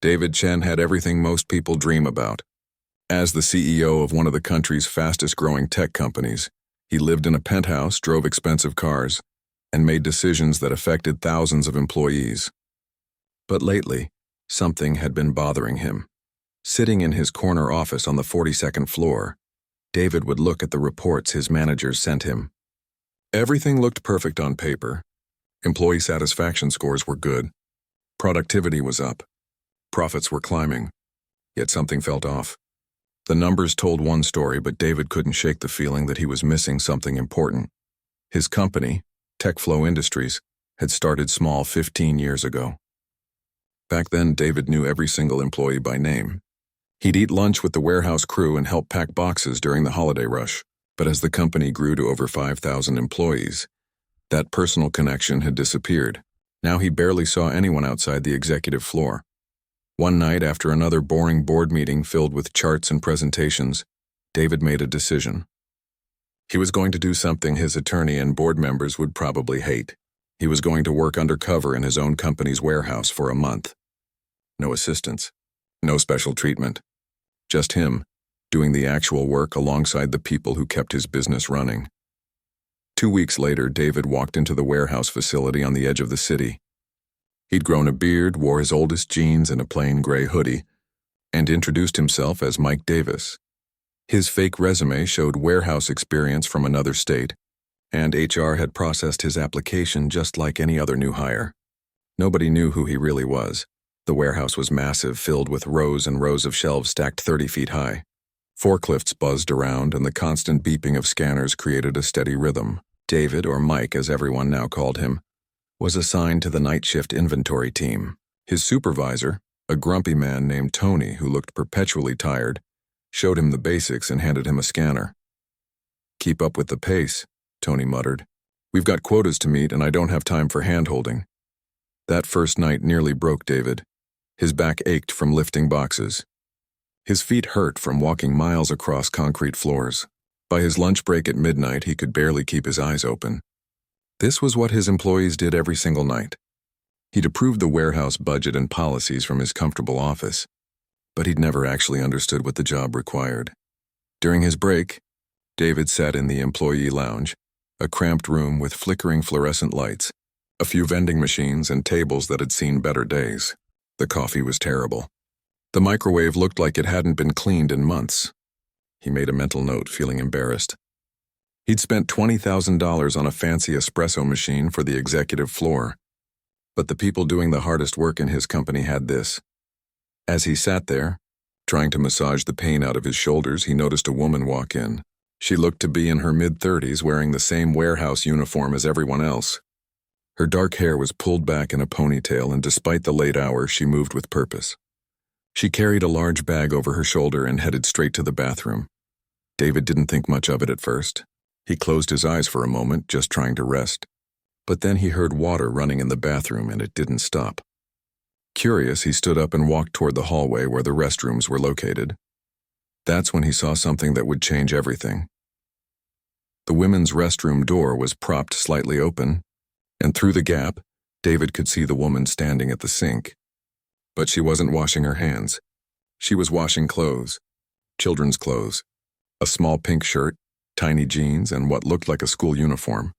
David Chen had everything most people dream about. As the CEO of one of the country's fastest-growing tech companies, he lived in a penthouse, drove expensive cars, and made decisions that affected thousands of employees. But lately, something had been bothering him. Sitting in his corner office on the 42nd floor, David would look at the reports his managers sent him. Everything looked perfect on paper. Employee satisfaction scores were good. Productivity was up. Profits were climbing. Yet something felt off. The numbers told one story, but David couldn't shake the feeling that he was missing something important. His company, TechFlow Industries, had started small 15 years ago. Back then, David knew every single employee by name. He'd eat lunch with the warehouse crew and help pack boxes during the holiday rush. But as the company grew to over 5,000 employees, that personal connection had disappeared. Now he barely saw anyone outside the executive floor. One night, after another boring board meeting filled with charts and presentations, David made a decision. He was going to do something his attorney and board members would probably hate. He was going to work undercover in his own company's warehouse for a month. No assistants, no special treatment. Just him, doing the actual work alongside the people who kept his business running. 2 weeks later, David walked into the warehouse facility on the edge of the city. He'd grown a beard, wore his oldest jeans and a plain gray hoodie, and introduced himself as Mike Davis. His fake resume showed warehouse experience from another state, and HR had processed his application just like any other new hire. Nobody knew who he really was. The warehouse was massive, filled with rows and rows of shelves stacked 30 feet high. Forklifts buzzed around, and the constant beeping of scanners created a steady rhythm. David, or Mike as everyone now called him, was assigned to the night shift inventory team. His supervisor, a grumpy man named Tony who looked perpetually tired, showed him the basics and handed him a scanner. "Keep up with the pace," Tony muttered. "We've got quotas to meet and I don't have time for hand-holding." That first night nearly broke David. His back ached from lifting boxes. His feet hurt from walking miles across concrete floors. By his lunch break at midnight, he could barely keep his eyes open. This was what his employees did every single night. He'd approved the warehouse budget and policies from his comfortable office, but he'd never actually understood what the job required. During his break, David sat in the employee lounge, a cramped room with flickering fluorescent lights, a few vending machines and tables that had seen better days. The coffee was terrible. The microwave looked like it hadn't been cleaned in months. He made a mental note, feeling embarrassed. He'd spent $20,000 on a fancy espresso machine for the executive floor, but the people doing the hardest work in his company had this. As he sat there, trying to massage the pain out of his shoulders, he noticed a woman walk in. She looked to be in her mid-30s, wearing the same warehouse uniform as everyone else. Her dark hair was pulled back in a ponytail, and despite the late hour, she moved with purpose. She carried a large bag over her shoulder and headed straight to the bathroom. David didn't think much of it at first. He closed his eyes for a moment, just trying to rest. But then he heard water running in the bathroom, and it didn't stop. Curious, he stood up and walked toward the hallway where the restrooms were located. That's when he saw something that would change everything. The women's restroom door was propped slightly open, and through the gap, David could see the woman standing at the sink. But she wasn't washing her hands. She was washing clothes, children's clothes, a small pink shirt, tiny jeans, and what looked like a school uniform.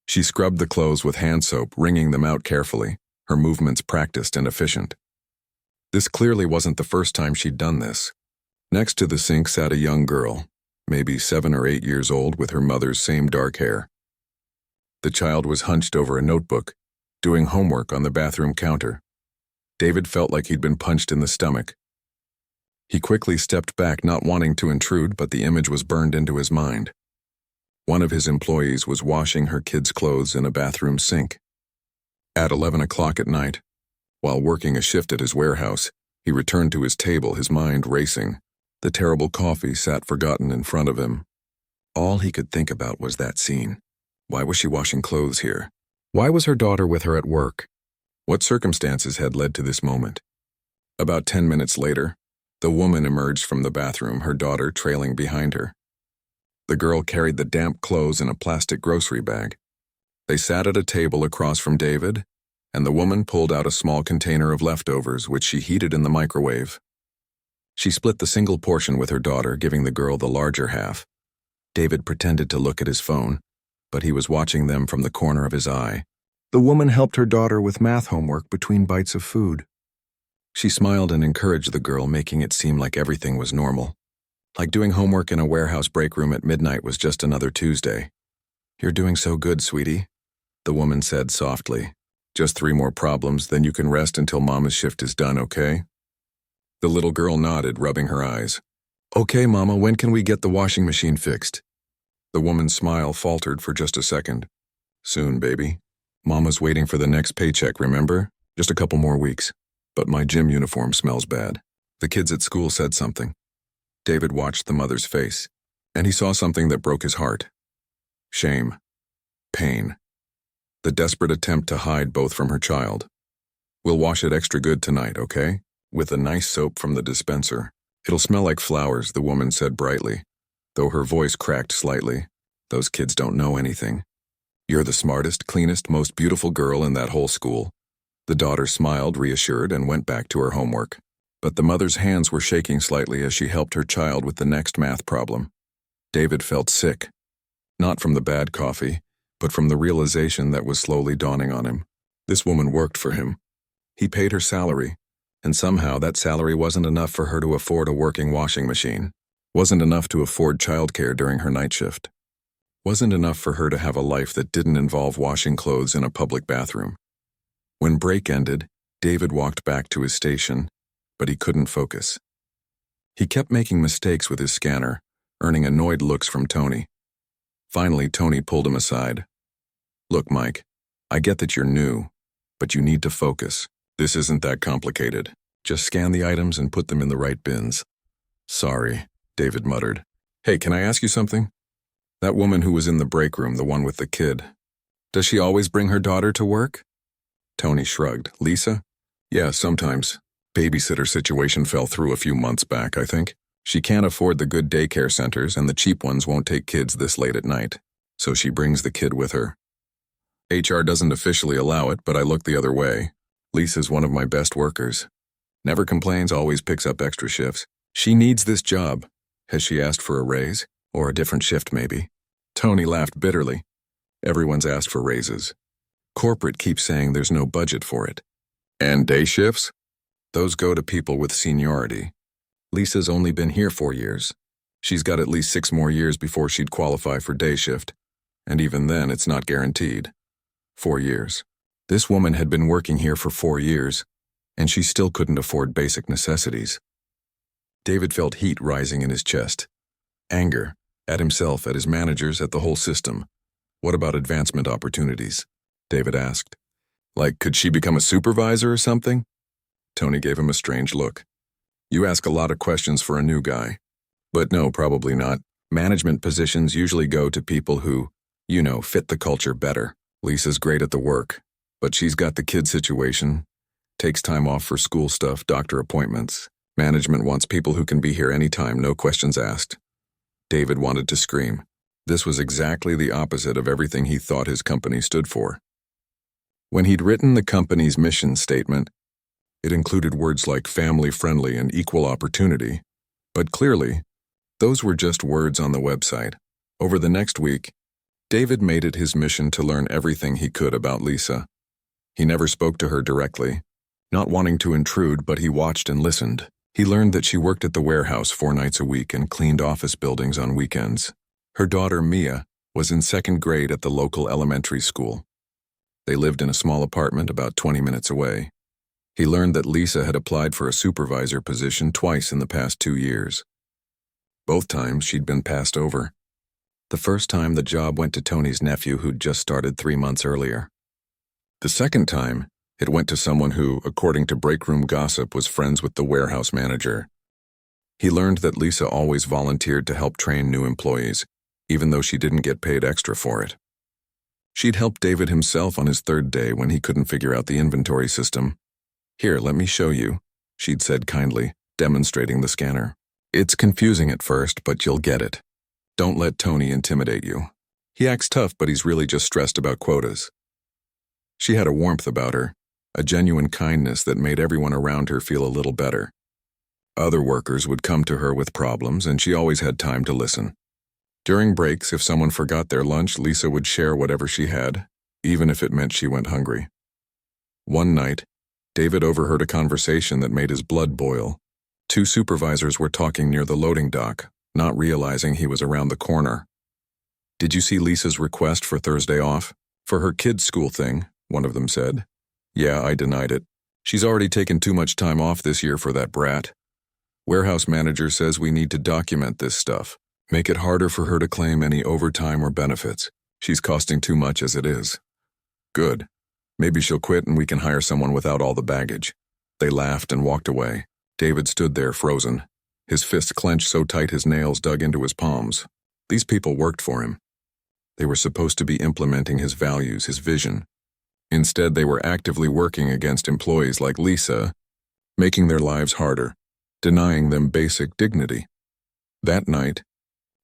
She scrubbed the clothes with hand soap, wringing them out carefully, her movements practiced and efficient. This clearly wasn't the first time she'd done this. Next to the sink sat a young girl, maybe 7 or 8 years old, with her mother's same dark hair. The child was hunched over a notebook, doing homework on the bathroom counter. David felt like he'd been punched in the stomach. He quickly stepped back, not wanting to intrude, but the image was burned into his mind. One of his employees was washing her kids' clothes in a bathroom sink. At 11 o'clock at night, while working a shift at his warehouse, he returned to his table, his mind racing. The terrible coffee sat forgotten in front of him. All he could think about was that scene. Why was she washing clothes here? Why was her daughter with her at work? What circumstances had led to this moment? About 10 minutes later, the woman emerged from the bathroom, her daughter trailing behind her. The girl carried the damp clothes in a plastic grocery bag. They sat at a table across from David, and the woman pulled out a small container of leftovers, which she heated in the microwave. She split the single portion with her daughter, giving the girl the larger half. David pretended to look at his phone, but he was watching them from the corner of his eye. The woman helped her daughter with math homework between bites of food. She smiled and encouraged the girl, making it seem like everything was normal. Like doing homework in a warehouse break room at midnight was just another Tuesday. "You're doing so good, sweetie," the woman said softly. "Just 3 more problems, then you can rest until Mama's shift is done, okay?" The little girl nodded, rubbing her eyes. "Okay, Mama, when can we get the washing machine fixed?" The woman's smile faltered for just a second. "Soon, baby. Mama's waiting for the next paycheck, remember? Just a couple more weeks. But my gym uniform smells bad." The kids at school said something. David watched the mother's face, and he saw something that broke his heart. Shame. Pain. The desperate attempt to hide both from her child. "We'll wash it extra good tonight, okay? With a nice soap from the dispenser. It'll smell like flowers," the woman said brightly, though her voice cracked slightly. "Those kids don't know anything. You're the smartest, cleanest, most beautiful girl in that whole school." The daughter smiled, reassured, and went back to her homework. But the mother's hands were shaking slightly as she helped her child with the next math problem. David felt sick. Not from the bad coffee, but from the realization that was slowly dawning on him. This woman worked for him. He paid her salary, and somehow that salary wasn't enough for her to afford a working washing machine. Wasn't enough to afford childcare during her night shift. Wasn't enough for her to have a life that didn't involve washing clothes in a public bathroom. When break ended, David walked back to his station, but he couldn't focus. He kept making mistakes with his scanner, earning annoyed looks from Tony. Finally, Tony pulled him aside. "Look, Mike, I get that you're new, but you need to focus. This isn't that complicated. Just scan the items and put them in the right bins." "Sorry," David muttered. "Hey, can I ask you something? That woman who was in the break room, the one with the kid, does she always bring her daughter to work?" Tony shrugged. "Lisa? Yeah, sometimes. Babysitter situation fell through a few months back, I think. She can't afford the good daycare centers, and the cheap ones won't take kids this late at night, so she brings the kid with her. HR doesn't officially allow it, but I look the other way. Lisa's one of my best workers. Never complains, always picks up extra shifts. She needs this job. Has she asked for a raise? Or a different shift, maybe?" Tony laughed bitterly. "Everyone's asked for raises. Corporate keeps saying there's no budget for it. And day shifts? Those go to people with seniority. Lisa's only been here 4 years. She's got at least 6 more years before she'd qualify for day shift. And even then, it's not guaranteed. 4 years. This woman had been working here for 4 years, and she still couldn't afford basic necessities." David felt heat rising in his chest. Anger. At himself, at his managers, at the whole system. "What about advancement opportunities?" David asked. "Like, could she become a supervisor or something?" Tony gave him a strange look. "You ask a lot of questions for a new guy. But no, probably not. Management positions usually go to people who, fit the culture better. Lisa's great at the work, but she's got the kid situation. Takes time off for school stuff, doctor appointments. Management wants people who can be here anytime, no questions asked." David wanted to scream. This was exactly the opposite of everything he thought his company stood for. When he'd written the company's mission statement, it included words like family-friendly and equal opportunity, but clearly, those were just words on the website. Over the next week, David made it his mission to learn everything he could about Lisa. He never spoke to her directly, not wanting to intrude, but he watched and listened. He learned that she worked at the warehouse 4 nights a week and cleaned office buildings on weekends. Her daughter, Mia, was in 2nd grade at the local elementary school. They lived in a small apartment about 20 minutes away. He learned that Lisa had applied for a supervisor position twice in the past 2 years. Both times she'd been passed over. The first time the job went to Tony's nephew, who'd just started 3 months earlier. The second time, it went to someone who, according to break-room gossip, was friends with the warehouse manager. He learned that Lisa always volunteered to help train new employees, even though she didn't get paid extra for it. She'd helped David himself on his 3rd day when he couldn't figure out the inventory system. "Here, let me show you," she'd said kindly, demonstrating the scanner. "It's confusing at first, but you'll get it. Don't let Tony intimidate you. He acts tough, but he's really just stressed about quotas." She had a warmth about her, a genuine kindness that made everyone around her feel a little better. Other workers would come to her with problems, and she always had time to listen. During breaks, if someone forgot their lunch, Lisa would share whatever she had, even if it meant she went hungry. One night, David overheard a conversation that made his blood boil. Two supervisors were talking near the loading dock, not realizing he was around the corner. "Did you see Lisa's request for Thursday off? For her kids' school thing," one of them said. "Yeah, I denied it. She's already taken too much time off this year for that brat. Warehouse manager says we need to document this stuff. Make it harder for her to claim any overtime or benefits. She's costing too much as it is." "Good. Maybe she'll quit and we can hire someone without all the baggage." They laughed and walked away. David stood there frozen, his fists clenched so tight his nails dug into his palms. These people worked for him. They were supposed to be implementing his values, his vision. Instead, they were actively working against employees like Lisa, making their lives harder, denying them basic dignity. That night,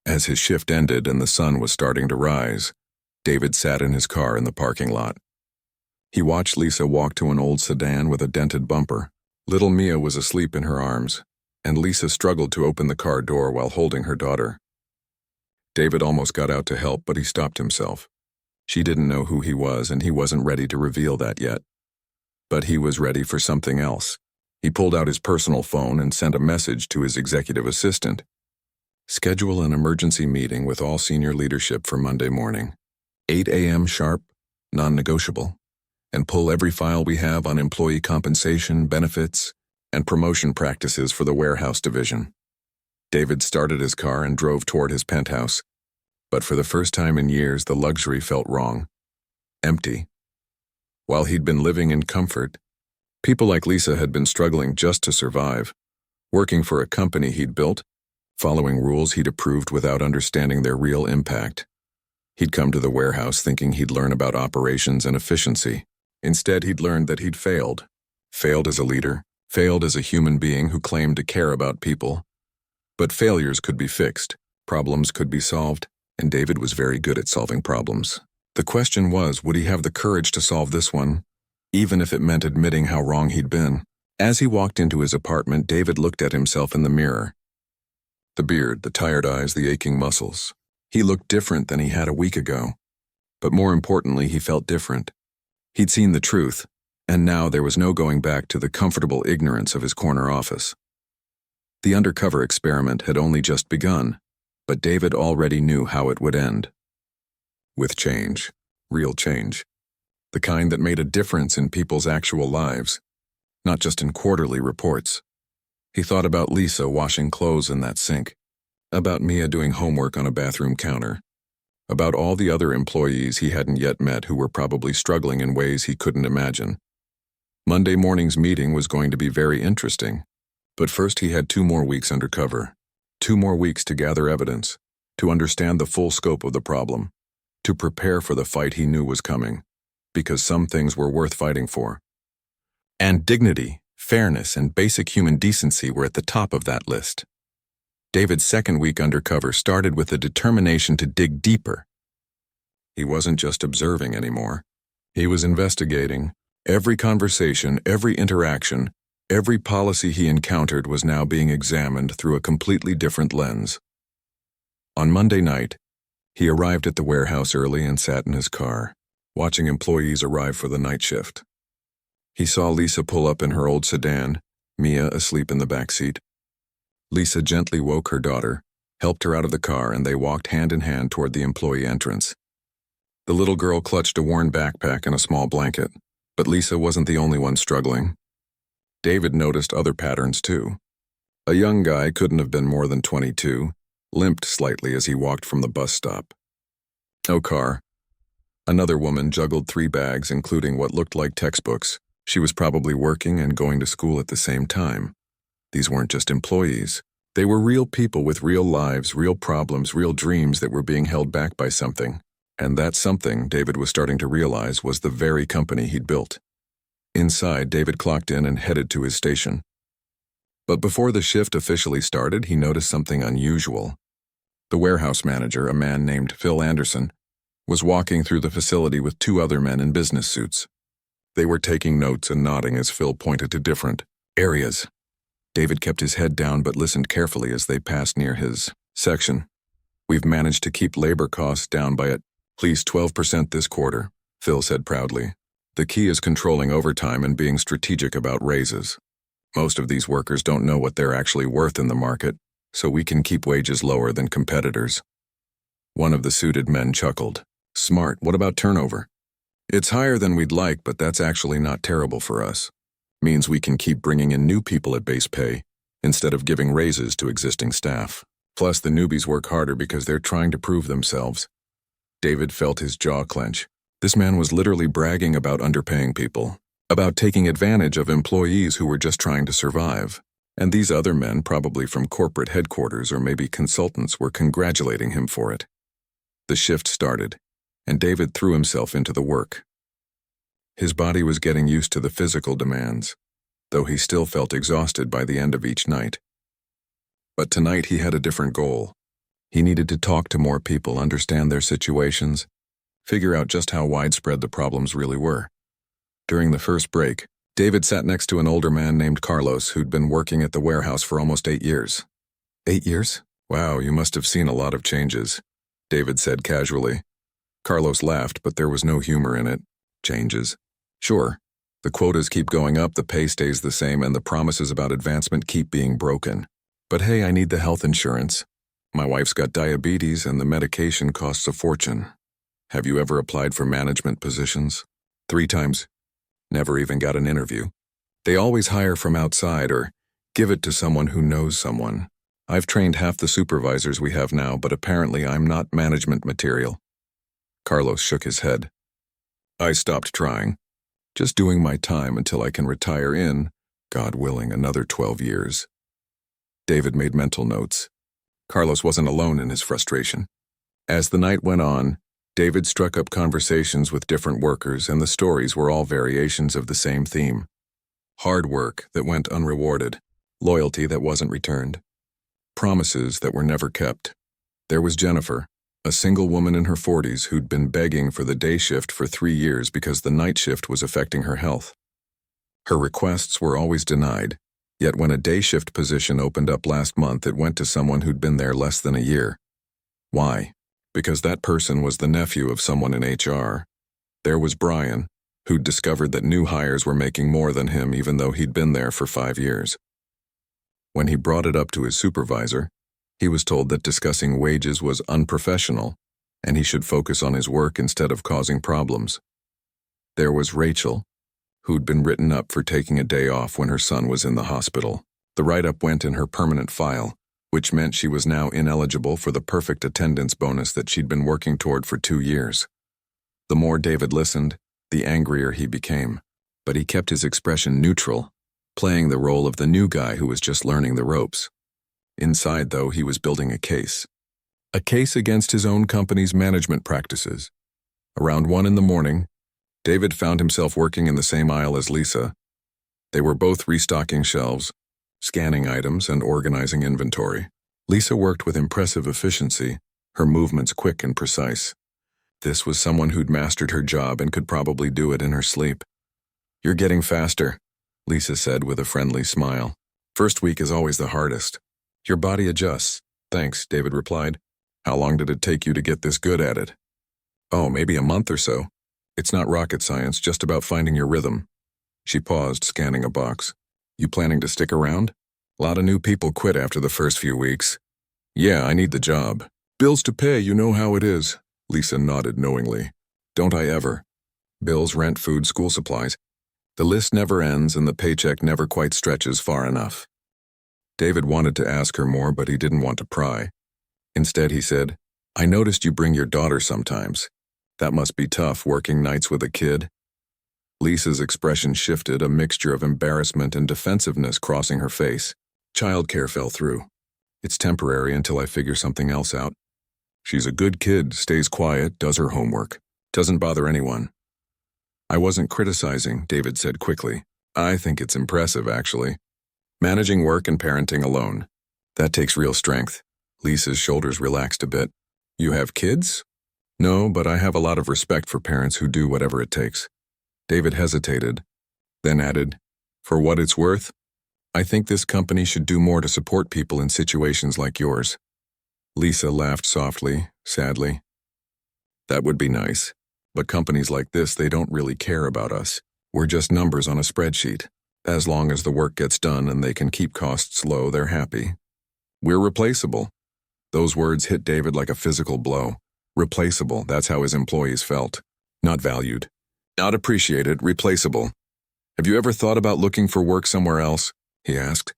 as his shift ended and the sun was starting to rise, David sat in his car in the parking lot. He watched Lisa walk to an old sedan with a dented bumper. Little Mia was asleep in her arms, and Lisa struggled to open the car door while holding her daughter. David almost got out to help, but he stopped himself. She didn't know who he was, and he wasn't ready to reveal that yet. But he was ready for something else. He pulled out his personal phone and sent a message to his executive assistant. "Schedule an emergency meeting with all senior leadership for Monday morning. 8 a.m. sharp, non-negotiable. And pull every file we have on employee compensation, benefits, and promotion practices for the warehouse division." David started his car and drove toward his penthouse. But for the first time in years, the luxury felt wrong. Empty. While he'd been living in comfort, people like Lisa had been struggling just to survive, working for a company he'd built, following rules he'd approved without understanding their real impact. He'd come to the warehouse thinking he'd learn about operations and efficiency. Instead, he'd learned that he'd failed. Failed as a leader, failed as a human being who claimed to care about people. But failures could be fixed, problems could be solved, and David was very good at solving problems. The question was, would he have the courage to solve this one, even if it meant admitting how wrong he'd been? As he walked into his apartment, David looked at himself in the mirror. The beard, the tired eyes, the aching muscles. He looked different than he had a week ago. But more importantly, he felt different. He'd seen the truth, and now there was no going back to the comfortable ignorance of his corner office. The undercover experiment had only just begun, but David already knew how it would end. With change, real change. The kind that made a difference in people's actual lives, not just in quarterly reports. He thought about Lisa washing clothes in that sink, about Mia doing homework on a bathroom counter, about all the other employees he hadn't yet met who were probably struggling in ways he couldn't imagine. Monday morning's meeting was going to be very interesting, but first he had 2 more weeks undercover, 2 more weeks to gather evidence, to understand the full scope of the problem, to prepare for the fight he knew was coming, because some things were worth fighting for. And dignity, fairness, and basic human decency were at the top of that list. David's second week undercover started with a determination to dig deeper. He wasn't just observing anymore. He was investigating. Every conversation, every interaction, every policy he encountered was now being examined through a completely different lens. On Monday night, he arrived at the warehouse early and sat in his car, watching employees arrive for the night shift. He saw Lisa pull up in her old sedan, Mia asleep in the back seat. Lisa gently woke her daughter, helped her out of the car, and they walked hand in hand toward the employee entrance. The little girl clutched a worn backpack and a small blanket, but Lisa wasn't the only one struggling. David noticed other patterns too. A young guy, couldn't have been more than 22, limped slightly as he walked from the bus stop. No car. Another woman juggled 3 bags, including what looked like textbooks. She was probably working and going to school at the same time. These weren't just employees. They were real people with real lives, real problems, real dreams that were being held back by something. And that something, David was starting to realize, was the very company he'd built. Inside, David clocked in and headed to his station. But before the shift officially started, he noticed something unusual. The warehouse manager, a man named Phil Anderson, was walking through the facility with 2 other men in business suits. They were taking notes and nodding as Phil pointed to different areas. David kept his head down but listened carefully as they passed near his section. "We've managed to keep labor costs down by at least 12% this quarter," Phil said proudly. "The key is controlling overtime and being strategic about raises. Most of these workers don't know what they're actually worth in the market, so we can keep wages lower than competitors." One of the suited men chuckled. "Smart. What about turnover?" "It's higher than we'd like, but that's actually not terrible for us. Means we can keep bringing in new people at base pay, instead of giving raises to existing staff. Plus, the newbies work harder because they're trying to prove themselves." David felt his jaw clench. This man was literally bragging about underpaying people, about taking advantage of employees who were just trying to survive. And these other men, probably from corporate headquarters or maybe consultants, were congratulating him for it. The shift started, and David threw himself into the work. His body was getting used to the physical demands, though he still felt exhausted by the end of each night. But tonight he had a different goal. He needed to talk to more people, understand their situations, figure out just how widespread the problems really were. During the first break, David sat next to an older man named Carlos who'd been working at the warehouse for almost 8 years. 8 years? Wow, you must have seen a lot of changes, David said casually. Carlos laughed, but there was no humor in it. Changes? Sure. The quotas keep going up, the pay stays the same, and the promises about advancement keep being broken. But hey, I need the health insurance. My wife's got diabetes and the medication costs a fortune. Have you ever applied for management positions? 3 times. Never even got an interview. They always hire from outside or give it to someone who knows someone. I've trained half the supervisors we have now, but apparently I'm not management material. Carlos shook his head. I stopped trying. Just doing my time until I can retire in, God willing, another 12 years. David made mental notes. Carlos wasn't alone in his frustration. As the night went on, David struck up conversations with different workers, and the stories were all variations of the same theme. Hard work that went unrewarded, loyalty that wasn't returned, promises that were never kept. There was Jennifer, a single woman in her 40s who'd been begging for the day shift for 3 years because the night shift was affecting her health. Her requests were always denied, yet when a day shift position opened up last month, it went to someone who'd been there less than a year. Why? Because that person was the nephew of someone in HR. There was Brian, who'd discovered that new hires were making more than him even though he'd been there for 5 years. When he brought it up to his supervisor, he was told that discussing wages was unprofessional, and he should focus on his work instead of causing problems. There was Rachel, who'd been written up for taking a day off when her son was in the hospital. The write-up went in her permanent file, which meant she was now ineligible for the perfect attendance bonus that she'd been working toward for 2 years. The more David listened, the angrier he became, but he kept his expression neutral, playing the role of the new guy who was just learning the ropes. Inside, though, he was building a case against his own company's management practices. Around 1 in the morning, David found himself working in the same aisle as Lisa. They were both restocking shelves, scanning items, and organizing inventory. Lisa worked with impressive efficiency, her movements quick and precise. This was someone who'd mastered her job and could probably do it in her sleep. "You're getting faster," Lisa said with a friendly smile. "First week is always the hardest. Your body adjusts." "Thanks," David replied. "How long did it take you to get this good at it?" "Oh, maybe a month or so. It's not rocket science, just about finding your rhythm." She paused, scanning a box. "You planning to stick around? A lot of new people quit after the first few weeks." "Yeah, I need the job. Bills to pay, you know how it is." Lisa nodded knowingly. "Don't I ever? Bills, rent, food, school supplies. The list never ends and the paycheck never quite stretches far enough." David wanted to ask her more, but he didn't want to pry. Instead, he said, "I noticed you bring your daughter sometimes. That must be tough, working nights with a kid." Lisa's expression shifted, a mixture of embarrassment and defensiveness crossing her face. "Childcare fell through. It's temporary until I figure something else out. She's a good kid, stays quiet, does her homework, doesn't bother anyone." "I wasn't criticizing," David said quickly. "I think it's impressive, actually. Managing work and parenting alone. That takes real strength." Lisa's shoulders relaxed a bit. "You have kids?" "No, but I have a lot of respect for parents who do whatever it takes." David hesitated, then added, "For what it's worth, I think this company should do more to support people in situations like yours." Lisa laughed softly, sadly. "That would be nice, but companies like this, they don't really care about us. We're just numbers on a spreadsheet. As long as the work gets done and they can keep costs low, they're happy. We're replaceable." Those words hit David like a physical blow. Replaceable, that's how his employees felt. Not valued. Not appreciated, replaceable. "Have you ever thought about looking for work somewhere else?" he asked.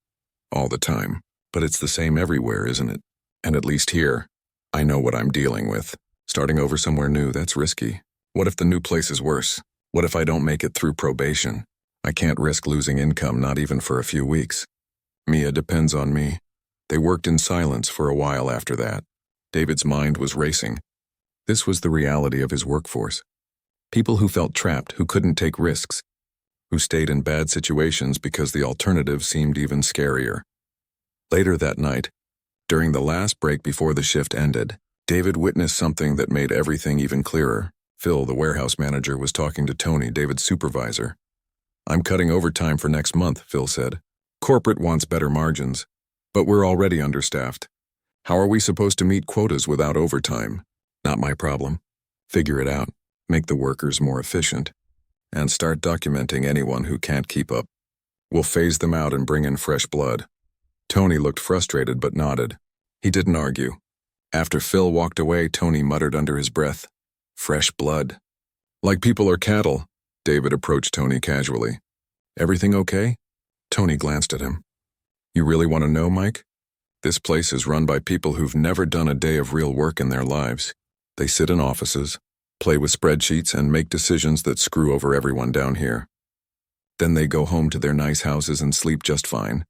"All the time. But it's the same everywhere, isn't it? And at least here, I know what I'm dealing with. Starting over somewhere new, that's risky. What if the new place is worse? What if I don't make it through probation? I can't risk losing income, not even for a few weeks. Mia depends on me." They worked in silence for a while after that. David's mind was racing. This was the reality of his workforce. People who felt trapped, who couldn't take risks, who stayed in bad situations because the alternative seemed even scarier. Later that night, during the last break before the shift ended, David witnessed something that made everything even clearer. Phil, the warehouse manager, was talking to Tony, David's supervisor. "I'm cutting overtime for next month," Phil said. "Corporate wants better margins, but we're already understaffed. How are we supposed to meet quotas without overtime? Not my problem. Figure it out, make the workers more efficient, and start documenting anyone who can't keep up. We'll phase them out and bring in fresh blood." Tony looked frustrated but nodded. He didn't argue. After Phil walked away, Tony muttered under his breath, "Fresh blood." "Like people are cattle." David approached Tony casually. "Everything okay?" Tony glanced at him. "You really want to know, Mike? This place is run by people who've never done a day of real work in their lives. They sit in offices, play with spreadsheets, and make decisions that screw over everyone down here. Then they go home to their nice houses and sleep just fine."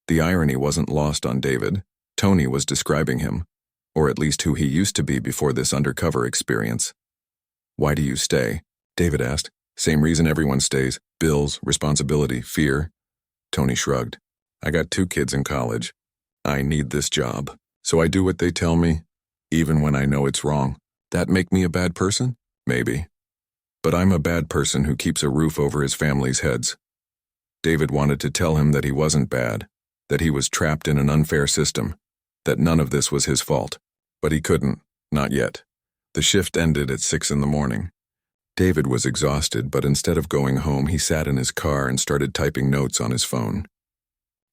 The irony wasn't lost on David. Tony was describing him, or at least who he used to be before this undercover experience. "Why do you stay?" David asked. "Same reason everyone stays. Bills, responsibility, fear." Tony shrugged. "I got 2 kids in college. I need this job, so I do what they tell me, even when I know it's wrong. That make me a bad person? Maybe. But I'm a bad person who keeps a roof over his family's heads." David wanted to tell him that he wasn't bad, that he was trapped in an unfair system, that none of this was his fault. But he couldn't, not yet. The shift ended at 6 in the morning. David was exhausted, but instead of going home, he sat in his car and started typing notes on his phone.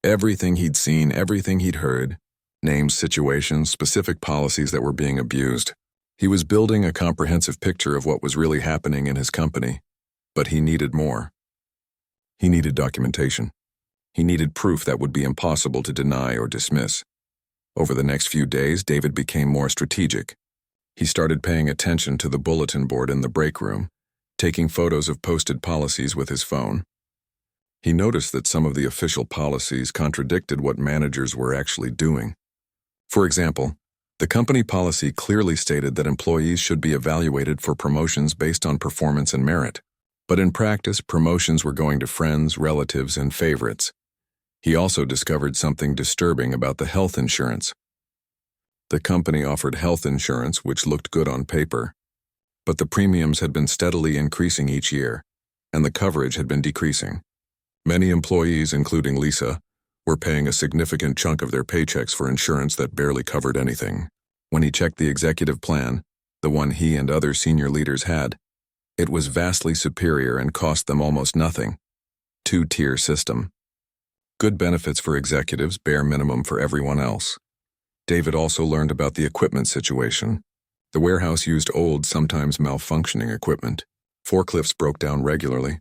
Everything he'd seen, everything he'd heard, names, situations, specific policies that were being abused. He was building a comprehensive picture of what was really happening in his company, but he needed more. He needed documentation. He needed proof that would be impossible to deny or dismiss. Over the next few days, David became more strategic. He started paying attention to the bulletin board in the break room, taking photos of posted policies with his phone. He noticed that some of the official policies contradicted what managers were actually doing. For example, the company policy clearly stated that employees should be evaluated for promotions based on performance and merit. But in practice, promotions were going to friends, relatives, and favorites. He also discovered something disturbing about the health insurance. The company offered health insurance, which looked good on paper, but the premiums had been steadily increasing each year, and the coverage had been decreasing. Many employees, including Lisa, were paying a significant chunk of their paychecks for insurance that barely covered anything. When he checked the executive plan, the one he and other senior leaders had, it was vastly superior and cost them almost nothing. 2-tier system. Good benefits for executives, bare minimum for everyone else. David also learned about the equipment situation. The warehouse used old, sometimes malfunctioning equipment. Forklifts broke down regularly.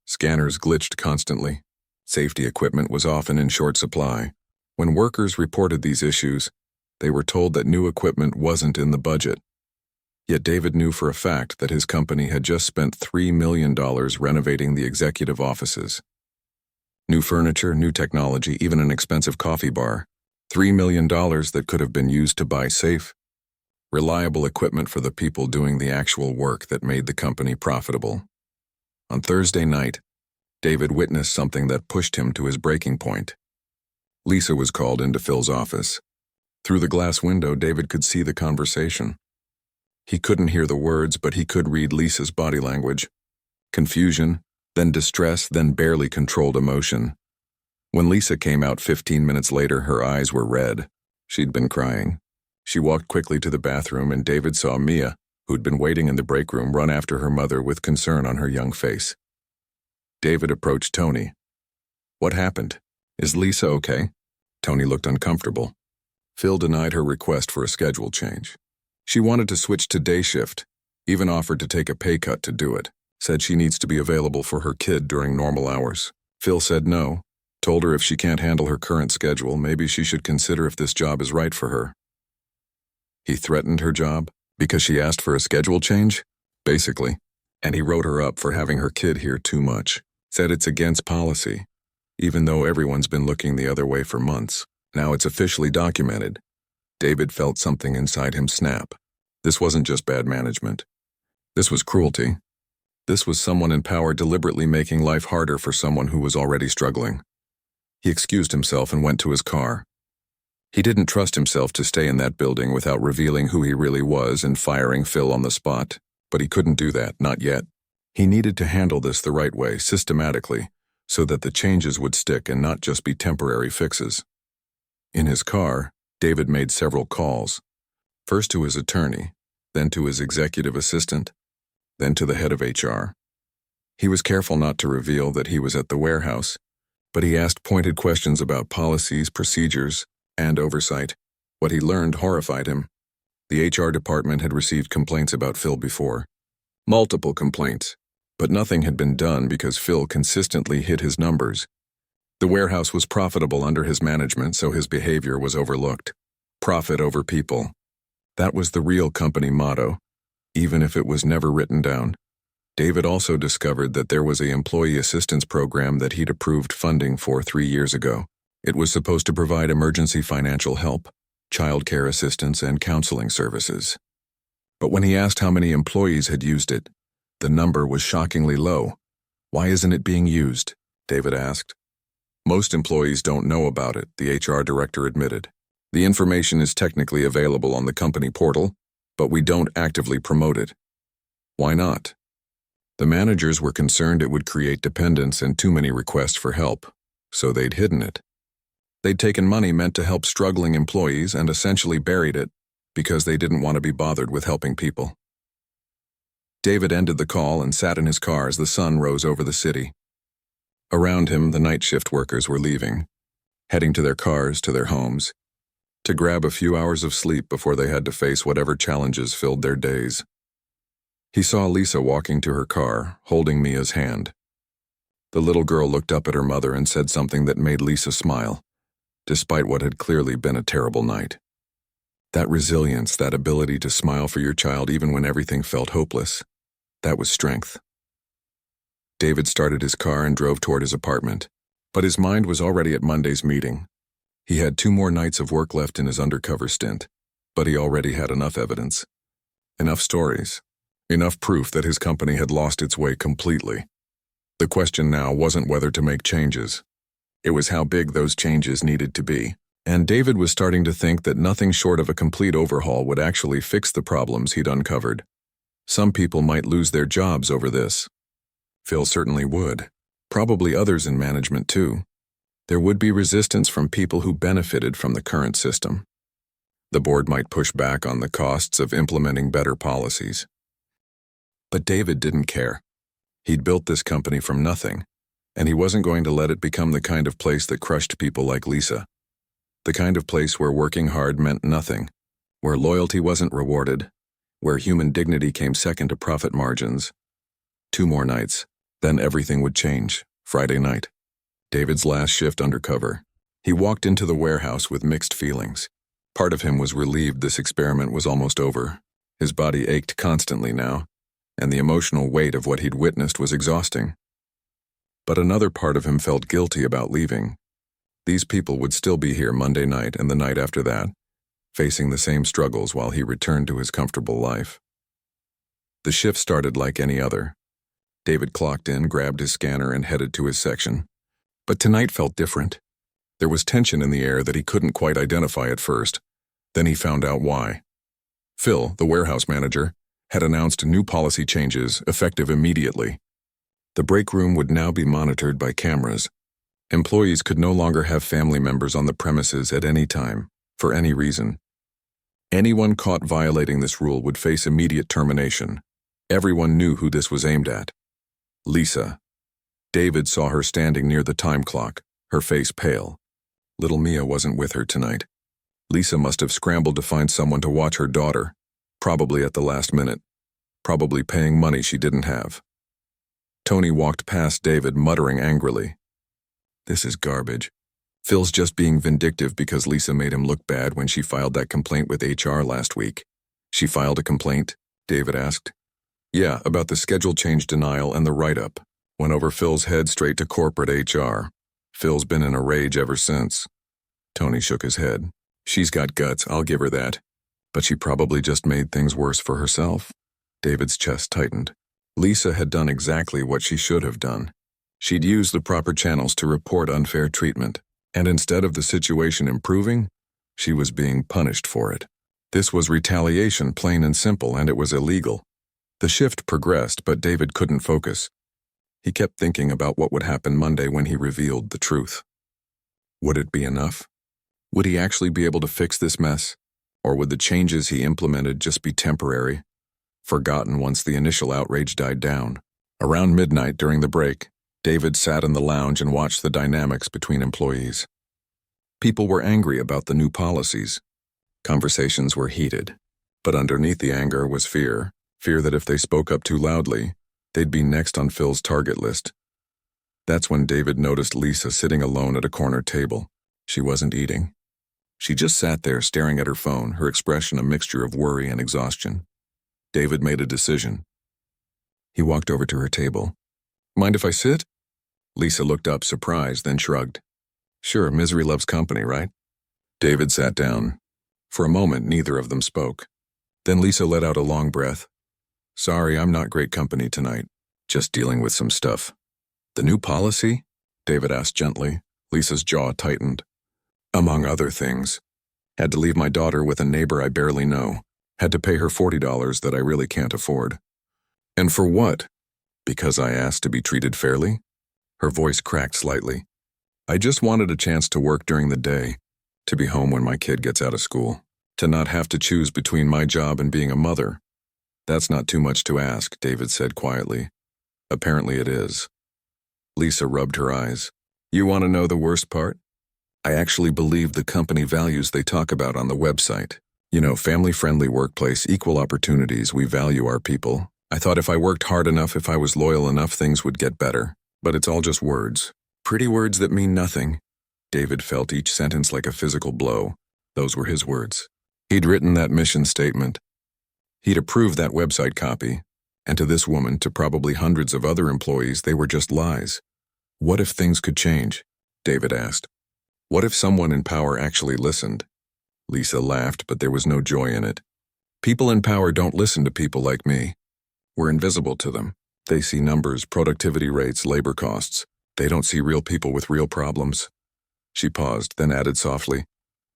Scanners glitched constantly. Safety equipment was often in short supply. When workers reported these issues, they were told that new equipment wasn't in the budget. Yet David knew for a fact that his company had just spent $3 million renovating the executive offices. New furniture, new technology, even an expensive coffee bar. $3 million that could have been used to buy safe, reliable equipment for the people doing the actual work that made the company profitable. On Thursday night, David witnessed something that pushed him to his breaking point. Lisa was called into Phil's office. Through the glass window, David could see the conversation. He couldn't hear the words, but he could read Lisa's body language. confusion, then distress, then barely controlled emotion. When Lisa came out 15 minutes later, her eyes were red. She'd been crying. She walked quickly to the bathroom, and David saw Mia, who'd been waiting in the break room, run after her mother with concern on her young face. David approached Tony. "What happened? Is Lisa okay?" Tony looked uncomfortable. Phil denied her request for a schedule change. She wanted to switch to day shift, even offered to take a pay cut to do it, said she needs to be available for her kid during normal hours. Phil said no, told her if she can't handle her current schedule, maybe she should consider if this job is right for her. He threatened her job because she asked for a schedule change, basically, and he wrote her up for having her kid here too much, said it's against policy, even though everyone's been looking the other way for months. Now it's officially documented. David felt something inside him snap. This wasn't just bad management. This was cruelty. This was someone in power deliberately making life harder for someone who was already struggling. He excused himself and went to his car. He didn't trust himself to stay in that building without revealing who he really was and firing Phil on the spot, but he couldn't do that, not yet. He needed to handle this the right way, systematically, so that the changes would stick and not just be temporary fixes. In his car, David made several calls, first to his attorney, then to his executive assistant, then to the head of HR. He was careful not to reveal that he was at the warehouse, but he asked pointed questions about policies, procedures, and oversight. What he learned horrified him. The HR department had received complaints about Phil before. Multiple complaints, but nothing had been done because Phil consistently hit his numbers. The warehouse was profitable under his management, so his behavior was overlooked. Profit over people. That was the real company motto, even if it was never written down. David also discovered that there was an employee assistance program that he'd approved funding for 3 years ago. It was supposed to provide emergency financial help, childcare assistance, and counseling services. But when he asked how many employees had used it, the number was shockingly low. "Why isn't it being used?" David asked. "Most employees don't know about it," the HR director admitted. "The information is technically available on the company portal, but we don't actively promote it." "Why not?" The managers were concerned it would create dependence and too many requests for help, so they'd hidden it. They'd taken money meant to help struggling employees and essentially buried it because they didn't want to be bothered with helping people. David ended the call and sat in his car as the sun rose over the city. Around him, the night shift workers were leaving, heading to their cars, to their homes, to grab a few hours of sleep before they had to face whatever challenges filled their days. He saw Lisa walking to her car, holding Mia's hand. The little girl looked up at her mother and said something that made Lisa smile, despite what had clearly been a terrible night. That resilience, that ability to smile for your child even when everything felt hopeless, that was strength. David started his car and drove toward his apartment, but his mind was already at Monday's meeting. He had 2 more nights of work left in his undercover stint, but he already had enough evidence, enough stories, enough proof that his company had lost its way completely. The question now wasn't whether to make changes. It was how big those changes needed to be. And David was starting to think that nothing short of a complete overhaul would actually fix the problems he'd uncovered. Some people might lose their jobs over this. Phil certainly would. Probably others in management too. There would be resistance from people who benefited from the current system. The board might push back on the costs of implementing better policies. But David didn't care. He'd built this company from nothing, and he wasn't going to let it become the kind of place that crushed people like Lisa. The kind of place where working hard meant nothing, where loyalty wasn't rewarded, where human dignity came second to profit margins. 2 more nights, then everything would change. Friday night. David's last shift undercover. He walked into the warehouse with mixed feelings. Part of him was relieved this experiment was almost over. His body ached constantly now, and the emotional weight of what he'd witnessed was exhausting. But another part of him felt guilty about leaving. These people would still be here Monday night and the night after that, facing the same struggles while he returned to his comfortable life. The shift started like any other. David clocked in, grabbed his scanner, and headed to his section. But tonight felt different. There was tension in the air that he couldn't quite identify at first. Then he found out why. Phil, the warehouse manager, had announced new policy changes effective immediately. The break room would now be monitored by cameras. Employees could no longer have family members on the premises at any time, for any reason. Anyone caught violating this rule would face immediate termination. Everyone knew who this was aimed at. Lisa. David saw her standing near the time clock, her face pale. Little Mia wasn't with her tonight. Lisa must have scrambled to find someone to watch her daughter, probably at the last minute, probably paying money she didn't have. Tony walked past David, muttering angrily. This is garbage. Phil's just being vindictive because Lisa made him look bad when she filed that complaint with HR last week. She filed a complaint? David asked. Yeah, about the schedule change denial and the write-up. Went over Phil's head straight to corporate HR. Phil's been in a rage ever since. Tony shook his head. She's got guts, I'll give her that. But she probably just made things worse for herself. David's chest tightened. Lisa had done exactly what she should have done. She'd used the proper channels to report unfair treatment, and instead of the situation improving, she was being punished for it. This was retaliation, plain and simple, and it was illegal. The shift progressed, but David couldn't focus. He kept thinking about what would happen Monday when he revealed the truth. Would it be enough? Would he actually be able to fix this mess? Or would the changes he implemented just be temporary, forgotten once the initial outrage died down? Around midnight during the break, David sat in the lounge and watched the dynamics between employees. People were angry about the new policies. Conversations were heated, but underneath the anger was fear that if they spoke up too loudly, they'd be next on Phil's target list. That's when David noticed Lisa sitting alone at a corner table. She wasn't eating. She just sat there staring at her phone, her expression a mixture of worry and exhaustion. David made a decision. He walked over to her table. Mind if I sit? Lisa looked up, surprised, then shrugged. Sure, misery loves company, right? David sat down. For a moment, neither of them spoke. Then Lisa let out a long breath. Sorry, I'm not great company tonight. Just dealing with some stuff. The new policy? David asked gently. Lisa's jaw tightened. Among other things. Had to leave my daughter with a neighbor I barely know. Had to pay her $40 that I really can't afford. And for what? Because I asked to be treated fairly? Her voice cracked slightly. I just wanted a chance to work during the day, to be home when my kid gets out of school, to not have to choose between my job and being a mother. That's not too much to ask, David said quietly. Apparently it is. Lisa rubbed her eyes. You want to know the worst part? I actually believe the company values they talk about on the website. You know, family-friendly workplace, equal opportunities, we value our people. I thought if I worked hard enough, if I was loyal enough, things would get better. But it's all just words. Pretty words that mean nothing. David felt each sentence like a physical blow. Those were his words. He'd written that mission statement. He'd approved that website copy. And to this woman, to probably hundreds of other employees, they were just lies. What if things could change? David asked. What if someone in power actually listened? Lisa laughed, but there was no joy in it. People in power don't listen to people like me. We're invisible to them. They see numbers, productivity rates, labor costs. They don't see real people with real problems. She paused, then added softly,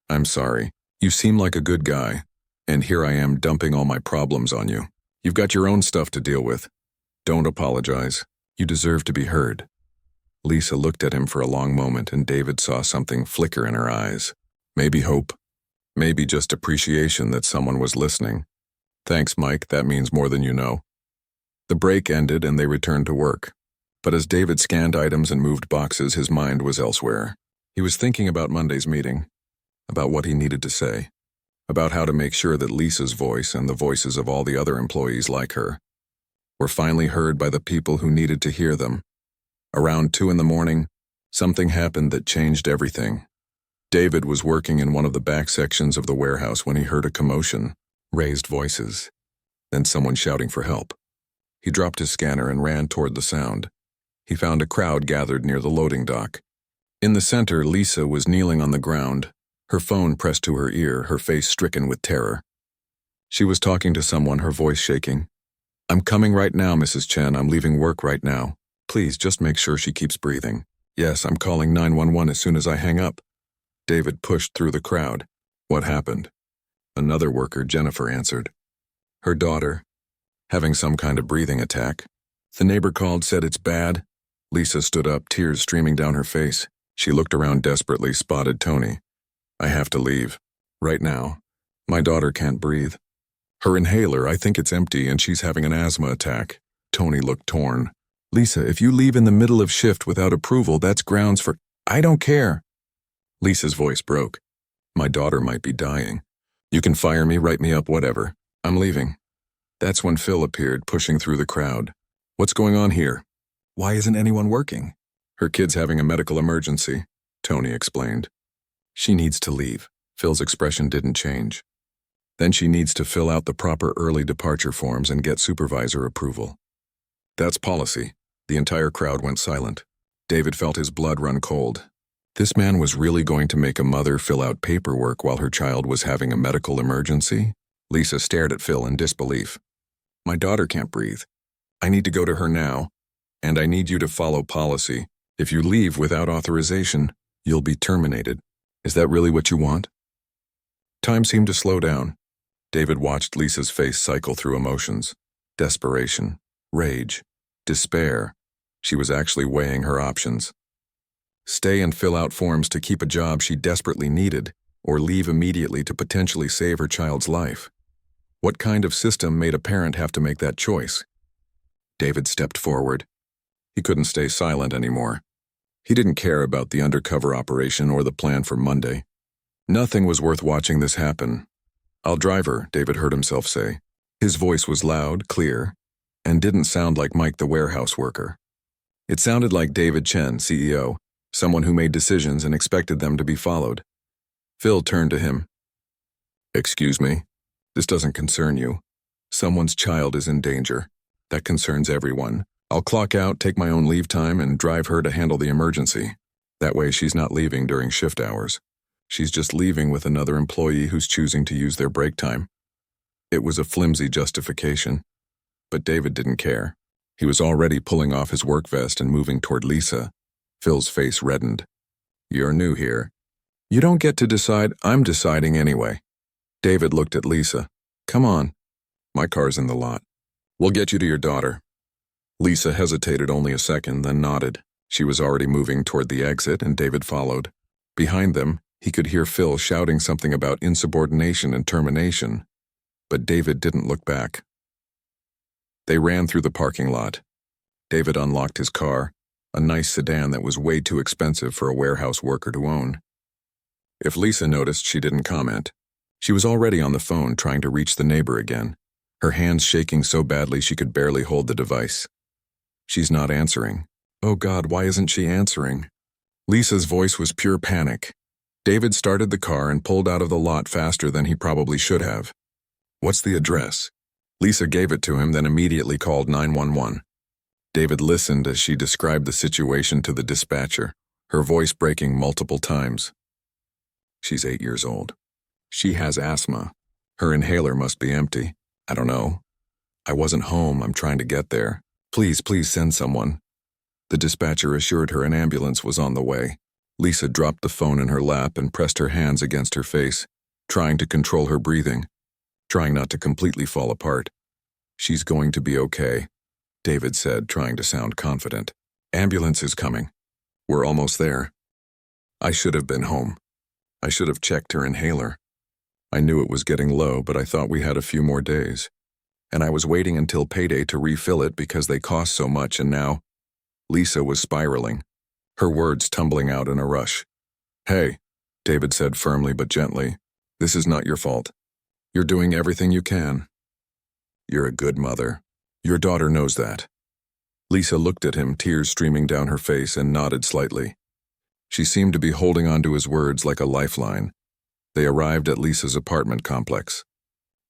I'm sorry. You seem like a good guy, and here I am dumping all my problems on you. You've got your own stuff to deal with. Don't apologize. You deserve to be heard. Lisa looked at him for a long moment, and David saw something flicker in her eyes. Maybe hope. Maybe just appreciation that someone was listening. Thanks, Mike. That means more than you know. The break ended and they returned to work. But as David scanned items and moved boxes, his mind was elsewhere. He was thinking about Monday's meeting, about what he needed to say, about how to make sure that Lisa's voice and the voices of all the other employees like her were finally heard by the people who needed to hear them. Around 2 a.m, something happened that changed everything. David was working in one of the back sections of the warehouse when he heard a commotion, raised voices, then someone shouting for help. He dropped his scanner and ran toward the sound. He found a crowd gathered near the loading dock. In the center, Lisa was kneeling on the ground, her phone pressed to her ear, her face stricken with terror. She was talking to someone, her voice shaking. I'm coming right now, Mrs. Chen. I'm leaving work right now. Please, just make sure she keeps breathing. Yes, I'm calling 911 as soon as I hang up. David pushed through the crowd. What happened? Another worker, Jennifer, answered. Her daughter, having some kind of breathing attack. The neighbor called, said it's bad. Lisa stood up, tears streaming down her face. She looked around desperately, spotted Tony. I have to leave. Right now. My daughter can't breathe. Her inhaler, I think it's empty and she's having an asthma attack. Tony looked torn. Lisa, if you leave in the middle of shift without approval, that's grounds for— I don't care. Lisa's voice broke. My daughter might be dying. You can fire me, write me up, whatever. I'm leaving. That's when Phil appeared, pushing through the crowd. What's going on here? Why isn't anyone working? Her kid's having a medical emergency, Tony explained. She needs to leave. Phil's expression didn't change. Then she needs to fill out the proper early departure forms and get supervisor approval. That's policy. The entire crowd went silent. David felt his blood run cold. This man was really going to make a mother fill out paperwork while her child was having a medical emergency? Lisa stared at Phil in disbelief. My daughter can't breathe. I need to go to her now, and I need you to follow policy. If you leave without authorization, you'll be terminated. Is that really what you want? Time seemed to slow down. David watched Lisa's face cycle through emotions. Desperation, rage, despair. She was actually weighing her options. Stay and fill out forms to keep a job she desperately needed, or leave immediately to potentially save her child's life. What kind of system made a parent have to make that choice? David stepped forward. He couldn't stay silent anymore. He didn't care about the undercover operation or the plan for Monday. Nothing was worth watching this happen. I'll drive her, David heard himself say. His voice was loud, clear, and didn't sound like Mike the warehouse worker. It sounded like David Chen, CEO, someone who made decisions and expected them to be followed. Phil turned to him. Excuse me, this doesn't concern you. Someone's child is in danger. That concerns everyone. I'll clock out, take my own leave time, and drive her to handle the emergency. That way she's not leaving during shift hours. She's just leaving with another employee who's choosing to use their break time. It was a flimsy justification, but David didn't care. He was already pulling off his work vest and moving toward Lisa. Phil's face reddened. You're new here. You don't get to decide. I'm deciding anyway. David looked at Lisa. Come on. My car's in the lot. We'll get you to your daughter. Lisa hesitated only a second, then nodded. She was already moving toward the exit, and David followed. Behind them, he could hear Phil shouting something about insubordination and termination, but David didn't look back. They ran through the parking lot. David unlocked his car, a nice sedan that was way too expensive for a warehouse worker to own. If Lisa noticed, she didn't comment. She was already on the phone trying to reach the neighbor again, her hands shaking so badly she could barely hold the device. She's not answering. Oh God, why isn't she answering? Lisa's voice was pure panic. David started the car and pulled out of the lot faster than he probably should have. What's the address? Lisa gave it to him, then immediately called 911. David listened as she described the situation to the dispatcher, her voice breaking multiple times. She's 8 years old. She has asthma. Her inhaler must be empty. I don't know. I wasn't home. I'm trying to get there. Please send someone. The dispatcher assured her an ambulance was on the way. Lisa dropped the phone in her lap and pressed her hands against her face, trying to control her breathing, trying not to completely fall apart. She's going to be okay, David said, trying to sound confident. Ambulance is coming. We're almost there. I should have been home. I should have checked her inhaler. I knew it was getting low, but I thought we had a few more days. And I was waiting until payday to refill it because they cost so much, and now— Lisa was spiraling, her words tumbling out in a rush. Hey, David said firmly but gently, this is not your fault. You're doing everything you can. You're a good mother. Your daughter knows that. Lisa looked at him, tears streaming down her face, and nodded slightly. She seemed to be holding on to his words like a lifeline. They arrived at Lisa's apartment complex.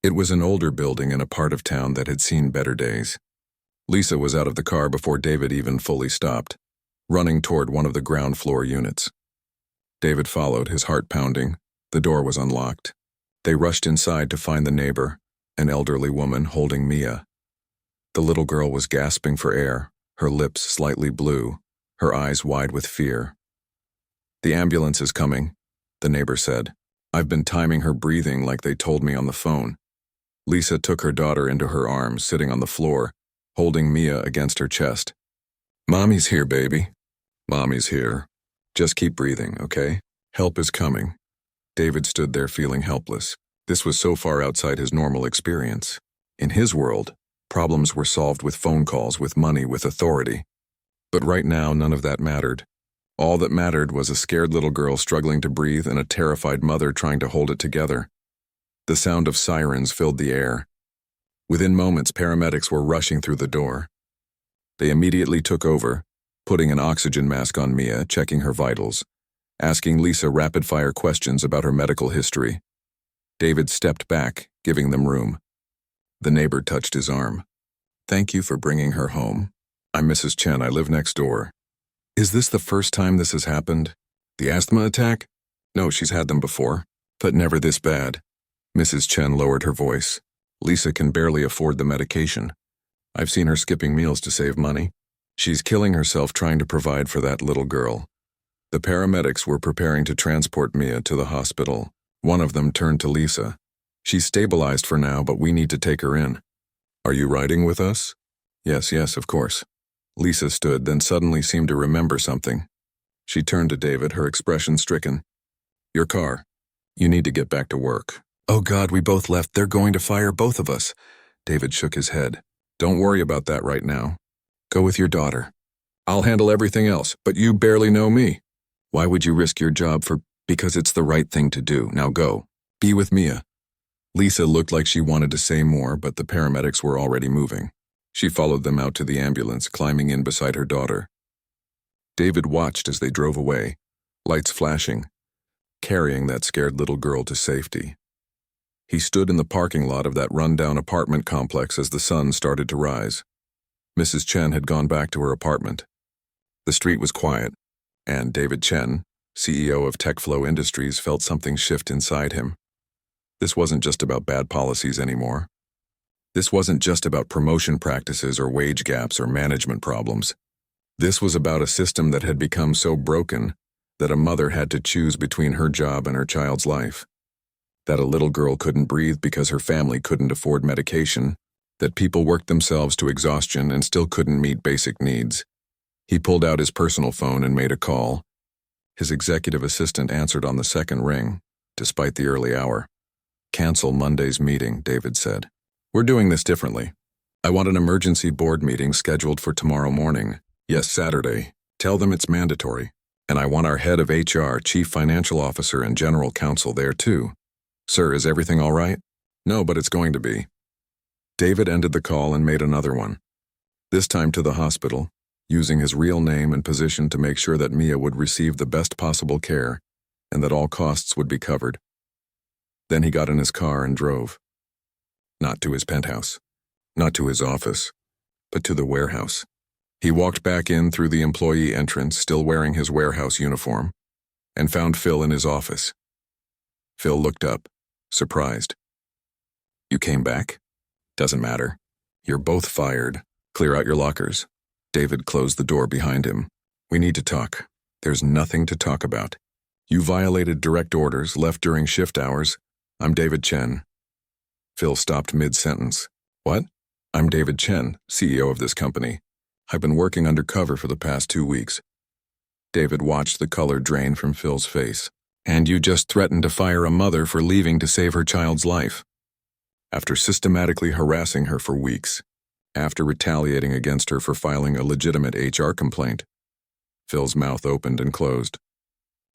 It was an older building in a part of town that had seen better days. Lisa was out of the car before David even fully stopped, running toward one of the ground floor units. David followed, his heart pounding. The door was unlocked. They rushed inside to find the neighbor, an elderly woman holding Mia. The little girl was gasping for air, her lips slightly blue, her eyes wide with fear. The ambulance is coming, the neighbor said. I've been timing her breathing like they told me on the phone. Lisa took her daughter into her arms, sitting on the floor, holding Mia against her chest. "Mommy's here, baby. Mommy's here. Just keep breathing, okay? Help is coming." David stood there feeling helpless. This was so far outside his normal experience. In his world, problems were solved with phone calls, with money, with authority. But right now, none of that mattered. All that mattered was a scared little girl struggling to breathe and a terrified mother trying to hold it together. The sound of sirens filled the air. Within moments, paramedics were rushing through the door. They immediately took over, putting an oxygen mask on Mia, checking her vitals, asking Lisa rapid-fire questions about her medical history. David stepped back, giving them room. The neighbor touched his arm. "Thank you for bringing her home. I'm Mrs. Chen. I live next door." "Is this the first time this has happened? The asthma attack?" "No, she's had them before, but never this bad." Mrs. Chen lowered her voice. "Lisa can barely afford the medication. I've seen her skipping meals to save money. She's killing herself trying to provide for that little girl." The paramedics were preparing to transport Mia to the hospital. One of them turned to Lisa. "She's stabilized for now, but we need to take her in." "Are you riding with us?" Yes, of course." Lisa stood, then suddenly seemed to remember something. She turned to David, her expression stricken. "Your car. You need to get back to work." "Oh God, we both left. They're going to fire both of us." David shook his head. "Don't worry about that right now. Go with your daughter. I'll handle everything else, but you barely know me. Why would you risk your job because it's the right thing to do? Now go. Be with Mia." Lisa looked like she wanted to say more, but the paramedics were already moving. She followed them out to the ambulance, climbing in beside her daughter. David watched as they drove away, lights flashing, carrying that scared little girl to safety. He stood in the parking lot of that rundown apartment complex as the sun started to rise. Mrs. Chen had gone back to her apartment. The street was quiet, and David Chen, CEO of TechFlow Industries, felt something shift inside him. This wasn't just about bad policies anymore. This wasn't just about promotion practices or wage gaps or management problems. This was about a system that had become so broken that a mother had to choose between her job and her child's life. That a little girl couldn't breathe because her family couldn't afford medication. That people worked themselves to exhaustion and still couldn't meet basic needs. He pulled out his personal phone and made a call. His executive assistant answered on the second ring, despite the early hour. "Cancel Monday's meeting," David said. "We're doing this differently. I want an emergency board meeting scheduled for tomorrow morning. Yes, Saturday. Tell them it's mandatory. And I want our head of HR, chief financial officer, and general counsel there too." "Sir, is everything all right?" "No, but it's going to be." David ended the call and made another one. This time to the hospital, using his real name and position to make sure that Mia would receive the best possible care and that all costs would be covered. Then he got in his car and drove. Not to his penthouse, not to his office, but to the warehouse. He walked back in through the employee entrance, still wearing his warehouse uniform, and found Phil in his office. Phil looked up, surprised. "You came back? Doesn't matter. You're both fired. Clear out your lockers." David closed the door behind him. "We need to talk. There's nothing to talk about. You violated direct orders, left during shift hours. I'm David Chen." Phil stopped mid-sentence. "What?" "I'm David Chen, CEO of this company. I've been working undercover for the past 2 weeks." David watched the color drain from Phil's face. "And you just threatened to fire a mother for leaving to save her child's life. After systematically harassing her for weeks. After retaliating against her for filing a legitimate HR complaint." Phil's mouth opened and closed.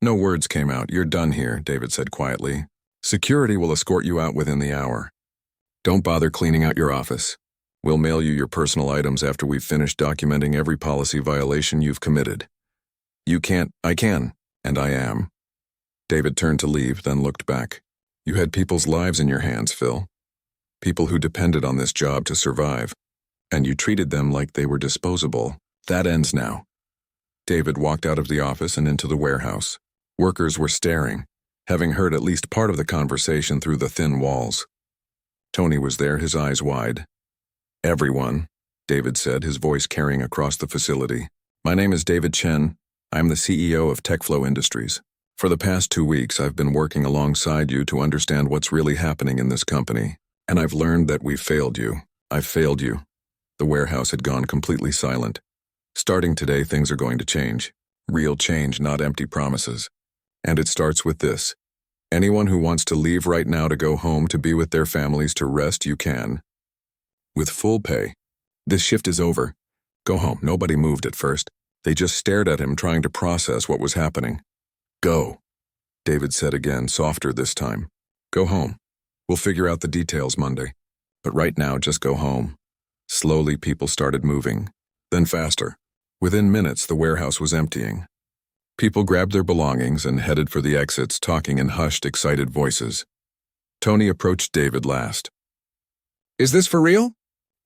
"No words came out. You're done here," David said quietly. "Security will escort you out within the hour. Don't bother cleaning out your office. We'll mail you your personal items after we've finished documenting every policy violation you've committed." "You can't." "I can, and I am." David turned to leave, then looked back. "You had people's lives in your hands, Phil. People who depended on this job to survive. And you treated them like they were disposable. That ends now." David walked out of the office and into the warehouse. Workers were staring, having heard at least part of the conversation through the thin walls. Tony was there, his eyes wide. "Everyone," David said, his voice carrying across the facility. "My name is David Chen. I'm the CEO of TechFlow Industries. For the past 2 weeks, I've been working alongside you to understand what's really happening in this company. And I've learned that we've failed you. I've failed you. The warehouse had gone completely silent. Starting today, things are going to change. Real change, not empty promises. And it starts with this. Anyone who wants to leave right now to go home to be with their families to rest, you can. With full pay. This shift is over. Go home. Nobody moved at first. They just stared at him, trying to process what was happening. Go, David said again, softer this time. Go home. We'll figure out the details Monday. But right now, just go home. Slowly, people started moving. Then faster. Within minutes, the warehouse was emptying. People grabbed their belongings and headed for the exits, talking in hushed, excited voices. Tony approached David last. Is this for real?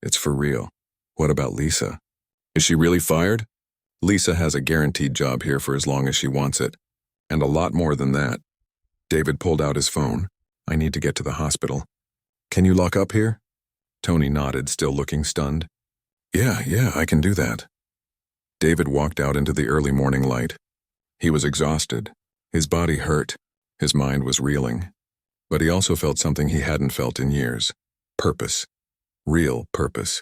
It's for real. What about Lisa? Is she really fired? Lisa has a guaranteed job here for as long as she wants it. And a lot more than that. David pulled out his phone. I need to get to the hospital. Can you lock up here? Tony nodded, still looking stunned. Yeah, I can do that. David walked out into the early morning light. He was exhausted. His body hurt. His mind was reeling. But he also felt something he hadn't felt in years. Purpose. Real purpose.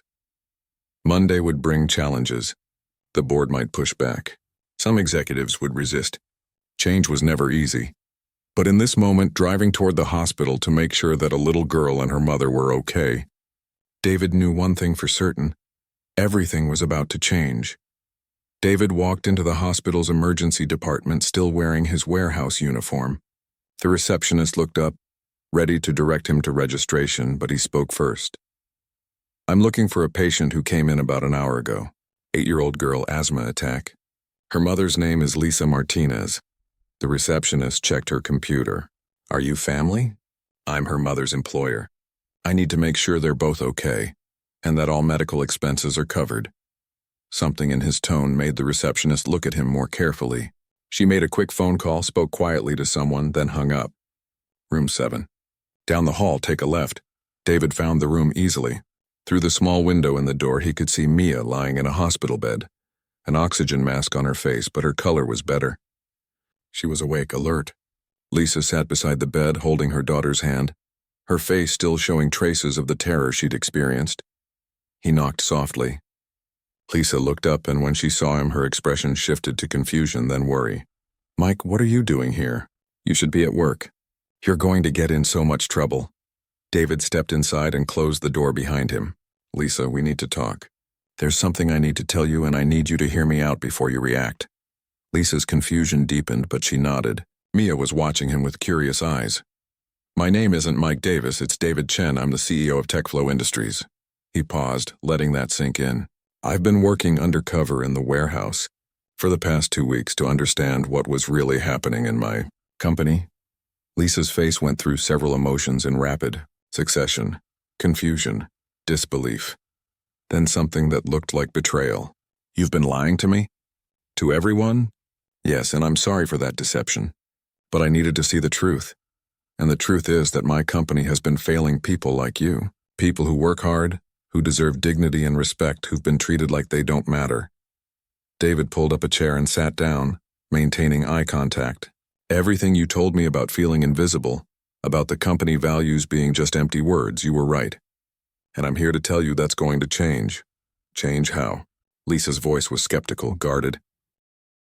Monday would bring challenges. The board might push back. Some executives would resist. Change was never easy. But in this moment, driving toward the hospital to make sure that a little girl and her mother were okay, David knew one thing for certain. Everything was about to change. David walked into the hospital's emergency department still wearing his warehouse uniform. The receptionist looked up, ready to direct him to registration, but he spoke first. I'm looking for a patient who came in about an hour ago. 8-year-old girl, asthma attack. Her mother's name is Lisa Martinez. The receptionist checked her computer. Are you family? I'm her mother's employer. I need to make sure they're both okay, and that all medical expenses are covered. Something in his tone made the receptionist look at him more carefully. She made a quick phone call, spoke quietly to someone, then hung up. Room 7. Down the hall, take a left. David found the room easily. Through the small window in the door, he could see Mia lying in a hospital bed, an oxygen mask on her face, but her color was better. She was awake, alert. Lisa sat beside the bed, holding her daughter's hand, her face still showing traces of the terror she'd experienced. He knocked softly. Lisa looked up, and when she saw him, her expression shifted to confusion, then worry. Mike, what are you doing here? You should be at work. You're going to get in so much trouble. David stepped inside and closed the door behind him. Lisa, we need to talk. There's something I need to tell you, and I need you to hear me out before you react. Lisa's confusion deepened, but she nodded. Mia was watching him with curious eyes. My name isn't Mike Davis, it's David Chen. I'm the CEO of TechFlow Industries. He paused, letting that sink in. I've been working undercover in the warehouse for the past 2 weeks to understand what was really happening in my company. Lisa's face went through several emotions in rapid succession: confusion, disbelief, then something that looked like betrayal. You've been lying to me? To everyone? Yes, and I'm sorry for that deception. But I needed to see the truth. And the truth is that my company has been failing people like you, people who work hard, who deserve dignity and respect, who've been treated like they don't matter. David pulled up a chair and sat down, maintaining eye contact. Everything you told me about feeling invisible, about the company values being just empty words, you were right. And I'm here to tell you that's going to change. Change how? Lisa's voice was skeptical, guarded.